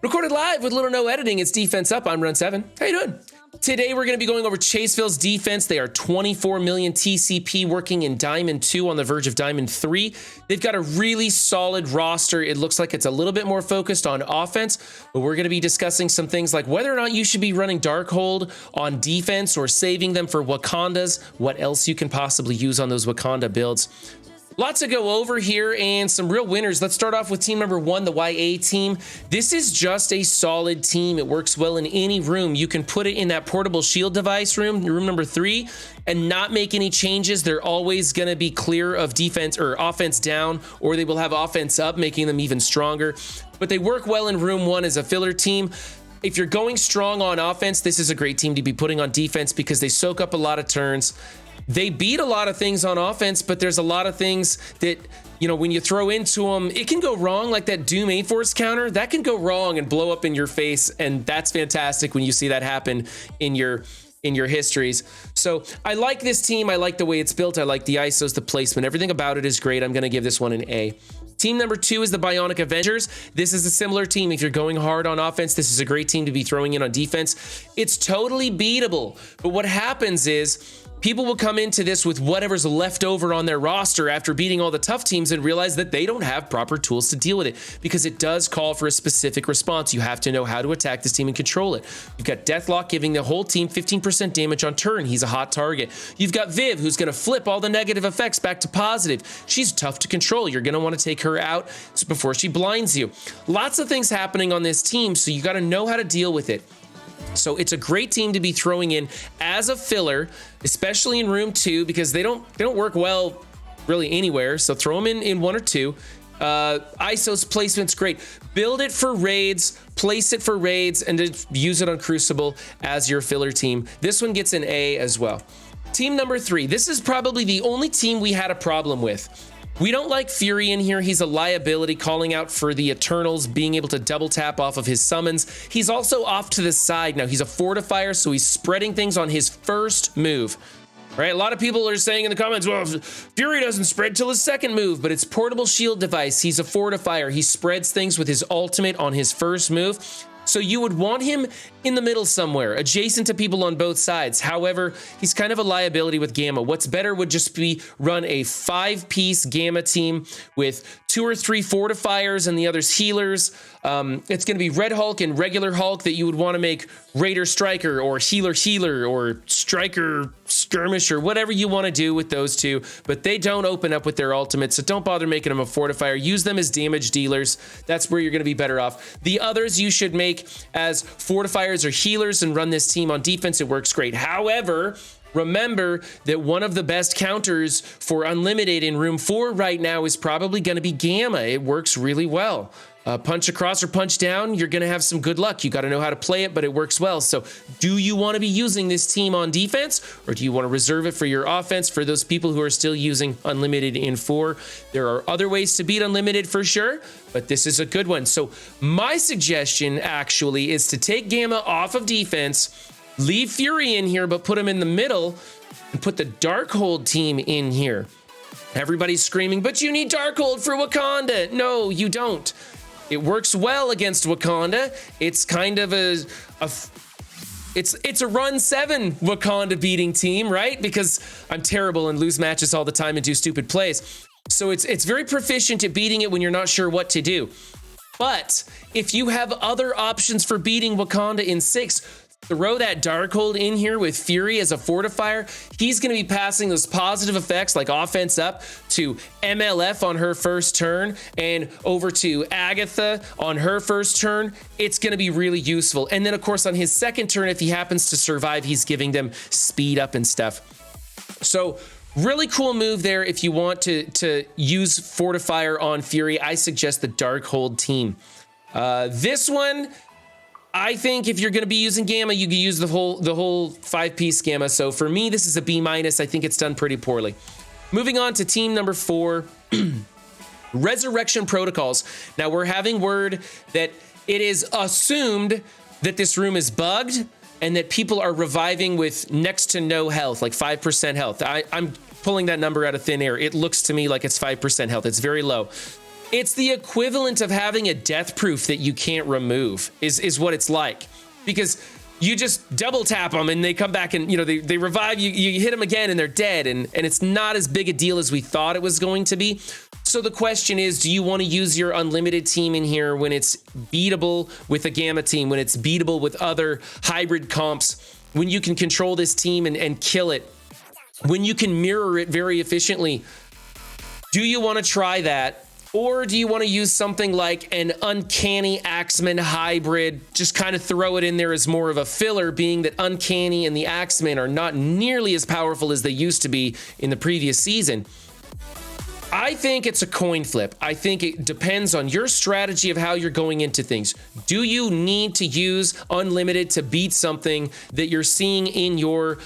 Recorded live with little or no editing, it's Defense Up. I'm Run 7. How you doing? Today we're going to be going over Chasphil's defense. They are 24 million TCP working in Diamond 2 on the verge of Diamond 3. They've got a really solid roster. It looks like it's a little bit more focused on offense, but we're going to be discussing some things like whether or not you should be running Darkhold on defense or saving them for Wakandas, what else you can possibly use on those Wakanda builds. Lots to go over here and some real winners. Let's start off with team number 1, the YA team. This is just a solid team. It works well in any room. You can put it in that portable shield device room number 3, and not make any changes. They're always going to be clear of defense or offense down, or they will have offense up, making them even stronger. But they work well in room 1 as a filler team. If you're going strong on offense, this is a great team to be putting on defense because they soak up a lot of turns. They beat a lot of things on offense, but there's a lot of things that, you know, when you throw into them, it can go wrong, like that Doom A-Force counter. That can go wrong and blow up in your face, and that's fantastic when you see that happen in your histories. So I like this team. I like the way it's built. I like the ISOs, the placement. Everything about it is great. I'm going to give this one an A. Team number 2 is the Bionic Avengers. This is a similar team. If you're going hard on offense, this is a great team to be throwing in on defense. It's totally beatable. But what happens is people will come into this with whatever's left over on their roster after beating all the tough teams and realize that they don't have proper tools to deal with it, because it does call for a specific response. You have to know how to attack this team and control it. You've got Deathlock giving the whole team 15% damage on turn. He's a hot target. You've got Viv, who's going to flip all the negative effects back to positive. She's tough to control. You're going to want to take her out before she blinds you. Lots of things happening on this team, so you got to know how to deal with it. So it's a great team to be throwing in as a filler, especially in room 2, because they don't work well really anywhere. So throw them in 1 or 2. ISO's placement's great. Build it for raids, place it for raids, and then use it on Crucible as your filler team. This one gets an A as well. Team number 3. This is probably the only team we had a problem with. We don't like Fury in here. He's a liability, calling out for the Eternals, being able to double tap off of his summons. He's also off to the side now. He's a fortifier, so he's spreading things on his first move. Right? A lot of people are saying in the comments, well, Fury doesn't spread till his second move, but it's portable shield device. He's a fortifier. He spreads things with his ultimate on his first move. So you would want him in the middle somewhere, adjacent to people on both sides. However, he's kind of a liability with Gamma. What's better would just be run a 5-piece Gamma team with 2 or 3 fortifiers and the others healers. It's going to be Red Hulk and regular Hulk that you would want to make Raider Striker or Healer or Striker Skirmish or whatever you want to do with those two. But they don't open up with their ultimates, so don't bother making them a fortifier. Use them as damage dealers. That's where you're going to be better off. The others you should make as fortifiers or healers and run this team on defense. It works great. However, remember that one of the best counters for Unlimited in room 4 right now is probably going to be Gamma. It works really well. Punch across or punch down, you're going to have some good luck. You got to know how to play it, but it works well. So do you want to be using this team on defense, or do you want to reserve it for your offense for those people who are still using Unlimited in 4? There are other ways to beat Unlimited for sure, but this is a good one. So my suggestion actually is to take Gamma off of defense, leave Fury in here, but put him in the middle and put the Darkhold team in here. Everybody's screaming, but you need Darkhold for Wakanda. No, you don't. It works well against Wakanda. It's kind of it's a run 7 Wakanda beating team, right? Because I'm terrible and lose matches all the time and do stupid plays. So it's very proficient at beating it when you're not sure what to do. But if you have other options for beating Wakanda in 6, throw that Darkhold in here with Fury as a fortifier. He's going to be passing those positive effects like offense up to MLF on her first turn and over to Agatha on her first turn. It's going to be really useful. And then, of course, on his second turn, if he happens to survive, he's giving them speed up and stuff. So really cool move there. If you want to use fortifier on Fury, I suggest the Darkhold team. This one, I think if you're going to be using Gamma, you can use the whole 5-piece Gamma. So for me, this is a B-. I think it's done pretty poorly. Moving on to team number 4, Resurrection Protocols. Now we're having word that it is assumed that this room is bugged and that people are reviving with next to no health, like 5% health. I'm pulling that number out of thin air. It looks to me like it's 5% health. It's very low. It's the equivalent of having a death proof that you can't remove is what it's like, because you just double tap them and they come back and, you know, they revive you, you hit them again and they're dead. And it's not as big a deal as we thought it was going to be. So the question is, do you want to use your unlimited team in here when it's beatable with a gamma team, when it's beatable with other hybrid comps, when you can control this team and kill it, when you can mirror it very efficiently? Do you want to try that? Or do you want to use something like an Uncanny Axeman hybrid, just kind of throw it in there as more of a filler, being that Uncanny and the Axeman are not nearly as powerful as they used to be in the previous season? I think it's a coin flip. I think it depends on your strategy of how you're going into things. Do you need to use unlimited to beat something that you're seeing in your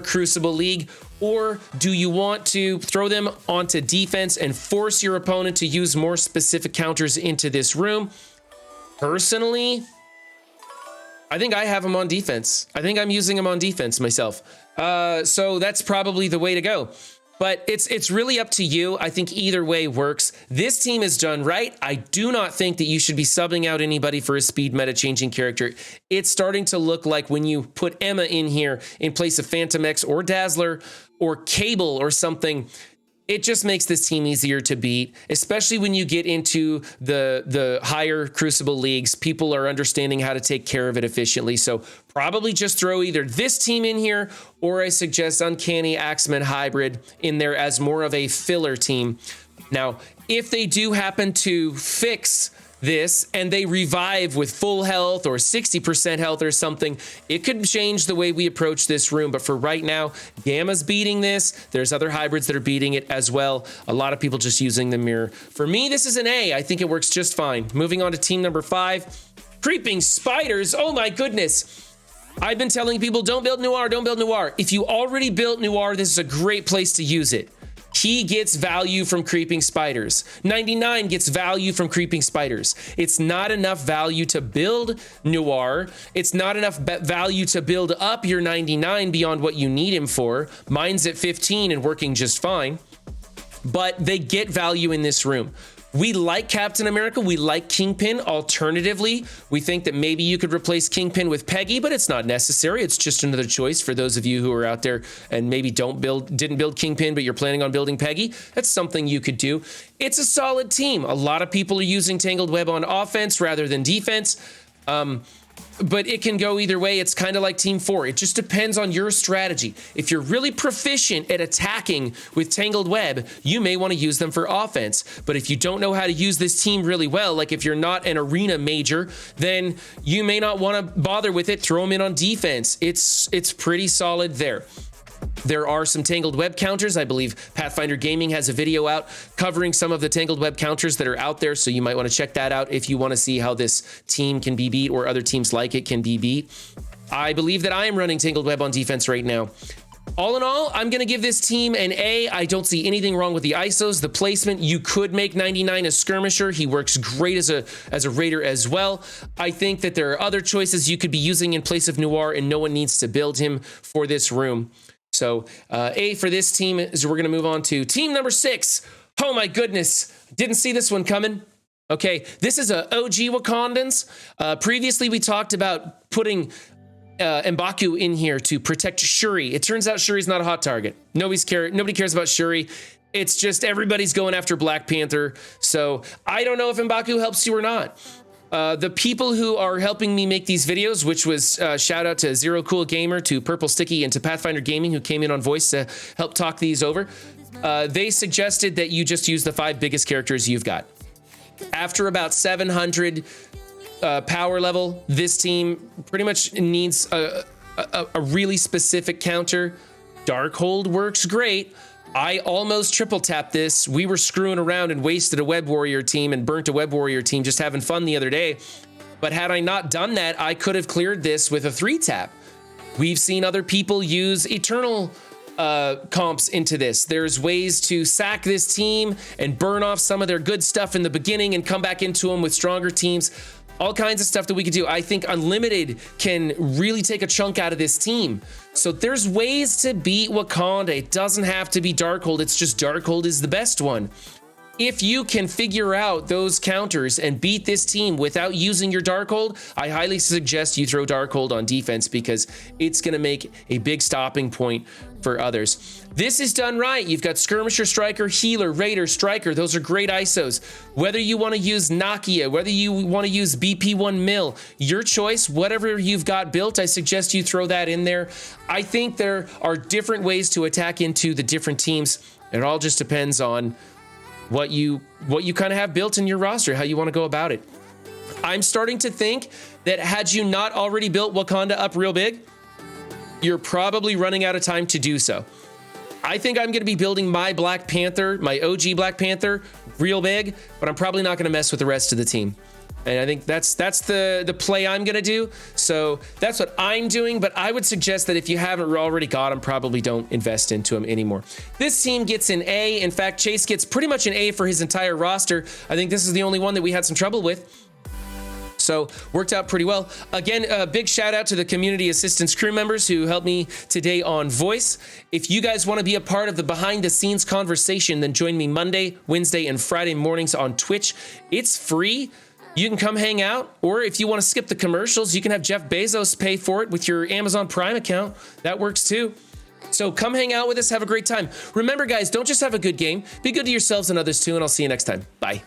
Crucible League? Or do you want to throw them onto defense and force your opponent to use more specific counters into this room? Personally, I think I have them on defense. I think I'm using them on defense myself. So that's probably the way to go. But it's really up to you. I think either way works. This team is done right. I do not think that you should be subbing out anybody for a speed meta changing character. It's starting to look like when you put Emma in here in place of Phantom X or Dazzler or Cable or something, it just makes this team easier to beat, especially when you get into the higher Crucible leagues. People are understanding how to take care of it efficiently. So probably just throw either this team in here, or I suggest Uncanny Axeman hybrid in there as more of a filler team. Now, if they do happen to fix this and they revive with full health or 60% health or something, it could change the way we approach this room. But for right now, Gamma's beating this. There's other hybrids that are beating it as well. A lot of people just using the mirror. For me, this is an A. I think it works just fine. Moving on to team number 5, Creeping Spiders. Oh my goodness. I've been telling people, don't build Noir, don't build Noir. If you already built Noir, this is a great place to use it. He gets value from Creeping Spiders. 99 gets value from Creeping Spiders. It's not enough value to build Noir. It's not enough value to build up your 99 beyond what you need him for. Mine's at 15 and working just fine. But they get value in this room. We like Captain America. We like Kingpin. Alternatively, we think that maybe you could replace Kingpin with Peggy, but it's not necessary. It's just another choice for those of you who are out there and maybe didn't build Kingpin, but you're planning on building Peggy. That's something you could do. It's a solid team. A lot of people are using Tangled Web on offense rather than defense. But it can go either way. It's kind of like Team 4. It just depends on your strategy. If you're really proficient at attacking with Tangled Web, you may want to use them for offense. But if you don't know how to use this team really well, like if you're not an arena major, then you may not want to bother with it. Throw them in on defense. It's pretty solid there. There are some Tangled Web counters. I believe Pathfinder Gaming has a video out covering some of the Tangled Web counters that are out there, so you might want to check that out if you want to see how this team can be beat or other teams like it can be beat. I believe that I am running Tangled Web on defense right now. All in all, I'm going to give this team an A. I don't see anything wrong with the ISOs, the placement. You could make 99 a skirmisher. He works great as a raider as well. I think that there are other choices you could be using in place of Noir, and no one needs to build him for this room. So A for this team. Is we're going to move on to team number 6. Oh my goodness. Didn't see this one coming. Okay, this is a OG Wakandans. Previously, we talked about putting M'Baku in here to protect Shuri. It turns out Shuri's not a hot target. Nobody cares about Shuri. It's just everybody's going after Black Panther. So I don't know if M'Baku helps you or not. The people who are helping me make these videos, which was shout out to ZeroKoolGamer, to Prplestiky, and to Pathfinder Gaming, who came in on voice to help talk these over, they suggested that you just use the 5 biggest characters you've got. After about 700 power level, this team pretty much needs a really specific counter. Darkhold works great. I almost triple tapped this. We were screwing around and wasted a Web Warrior team and burnt a Web Warrior team just having fun the other day. But had I not done that, I could have cleared this with a 3-tap. We've seen other people use Eternal comps into this. There's ways to sack this team and burn off some of their good stuff in the beginning and come back into them with stronger teams. All kinds of stuff that we could do. I think Unlimited can really take a chunk out of this team. So there's ways to beat Wakanda. It doesn't have to be Darkhold. It's just Darkhold is the best one. If you can figure out those counters and beat this team without using your Darkhold, I highly suggest you throw Darkhold on defense because it's going to make a big stopping point for others. This is done right. You've got Skirmisher, Striker, Healer, Raider, Striker. Those are great ISOs. Whether you want to use Nakia, whether you want to use BP1 Mill, your choice, whatever you've got built, I suggest you throw that in there. I think there are different ways to attack into the different teams. It all just depends on what you kind of have built in your roster, how you want to go about it. I'm starting to think that had you not already built Wakanda up real big, you're probably running out of time to do so. I think I'm going to be building my Black Panther, my OG Black Panther, real big, but I'm probably not going to mess with the rest of the team. And I think that's the play I'm going to do. So that's what I'm doing. But I would suggest that if you haven't already got him, probably don't invest into him anymore. This team gets an A. In fact, Chase gets pretty much an A for his entire roster. I think this is the only one that we had some trouble with. So worked out pretty well. Again, a big shout out to the community assistance crew members who helped me today on voice. If you guys want to be a part of the behind the scenes conversation, then join me Monday, Wednesday, and Friday mornings on Twitch. It's free. You can come hang out, or if you want to skip the commercials, you can have Jeff Bezos pay for it with your Amazon Prime account. That works too. So come hang out with us. Have a great time. Remember, guys, don't just have a good game. Be good to yourselves and others too, and I'll see you next time. Bye.